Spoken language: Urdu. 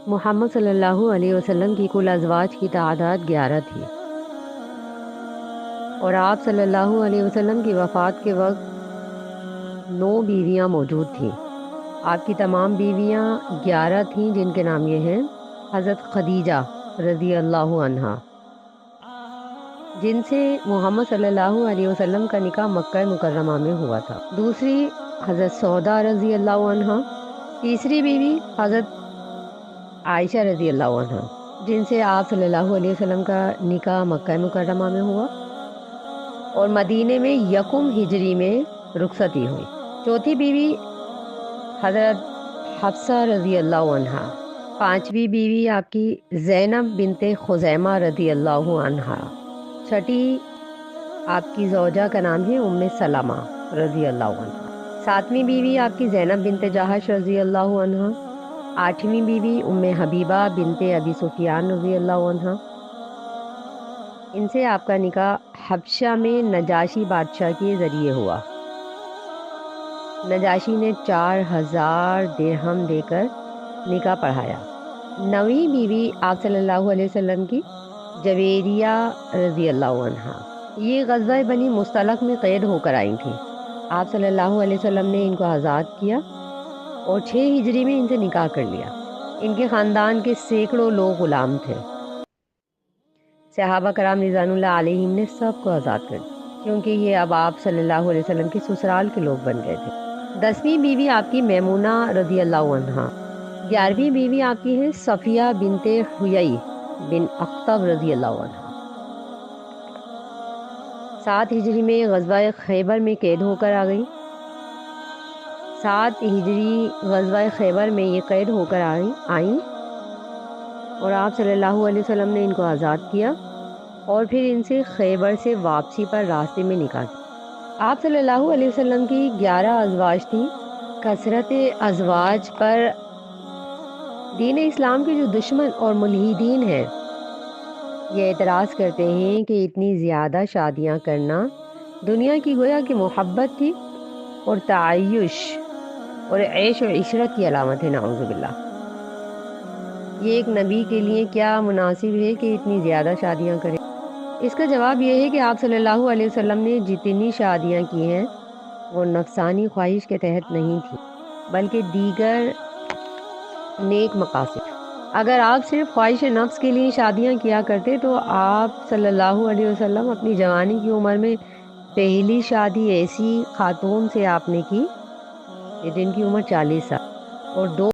محمد صلی اللہ علیہ وسلم کی کل ازواج کی تعداد 11 تھی، اور آپ صلی اللہ علیہ وسلم کی وفات کے وقت 9 بیویاں موجود تھیں۔ آپ کی تمام بیویاں 11 تھیں، جن کے نام یہ ہیں: حضرت خدیجہ رضی اللہ عنہا، جن سے محمد صلی اللہ علیہ وسلم کا نکاح مکہ مکرمہ میں ہوا تھا۔ دوسری حضرت سودا رضی اللہ عنہا، تیسری بیوی حضرت عائشہ رضی اللہ عنہا، جن سے آپ صلی اللہ علیہ وسلم کا نکاح مکہ مکرمہ میں ہوا اور مدینے میں یکم ہجری میں رخصتی ہوئی۔ چوتھی بیوی حضرت حفصہ رضی اللہ عنہا، پانچویں بیوی آپ کی زینب بنت خزیمہ رضی اللہ عنہا، چھٹی آپ کی زوجہ کا نام ہے ام سلمہ رضی اللہ عنہا، ساتویں بیوی آپ کی زینب بنت جہش رضی اللہ عنہا، آٹھویں بیوی ام حبیبہ بنت ابی سفیان رضی اللہ عنہا۔ ان سے آپ کا نکاح حبشہ میں نجاشی بادشاہ کے ذریعے ہوا۔ نجاشی نے 4000 درہم دے کر نکاح پڑھایا۔ نویں بیوی آپ صلی اللہ علیہ وسلم کی جویریہ رضی اللہ عنہا، یہ غزوہ بنی مصطلق میں قید ہو کر آئی تھیں۔ آپ صلی اللہ علیہ وسلم نے ان کو آزاد کیا اور 6 ہجری میں ان سے نکاح کر لیا۔ ان کے خاندان کے سینکڑوں لوگ غلام تھے۔ صحابہ کرام رضوان اللہ علیہم نے سب کو آزاد کر دیا، کیونکہ یہ اب آپ صلی اللہ علیہ وسلم کے سسرال کے لوگ بن گئے تھے۔ 10ویں بیوی آپ کی میمونہ رضی اللہ عنہا، 11ویں بیوی آپ کی ہے صفیہ بنت حیی بن اخطب رضی اللہ عنہا۔ 7 ہجری میں غزوہ خیبر میں قید ہو کر آ گئی۔ 7 ہجری غزوہ خیبر میں یہ قید ہو کر آئیں اور آپ صلی اللہ علیہ وسلم نے ان کو آزاد کیا اور پھر ان سے خیبر سے واپسی پر راستے میں نکاح کیا۔ آپ صلی اللہ علیہ وسلم کی 11 ازواج تھیں۔ کثرت ازواج پر دین اسلام کے جو دشمن اور ملحدین ہیں، یہ اعتراض کرتے ہیں کہ اتنی زیادہ شادیاں کرنا دنیا کی گویا کہ محبت تھی اور تعیش اور عیش و عشرت کی علامت ہے، نعوذ باللہ۔ یہ ایک نبی کے لیے کیا مناسب ہے کہ اتنی زیادہ شادیاں کریں؟ اس کا جواب یہ ہے کہ آپ صلی اللہ علیہ وسلم نے جتنی شادیاں کی ہیں وہ نفسانی خواہش کے تحت نہیں تھی، بلکہ دیگر نیک مقاصد۔ اگر آپ صرف خواہش نفس کے لیے شادیاں کیا کرتے تو آپ صلی اللہ علیہ وسلم اپنی جوانی کی عمر میں پہلی شادی ایسی خاتون سے آپ نے کی جن کی عمر 40 سال اور 2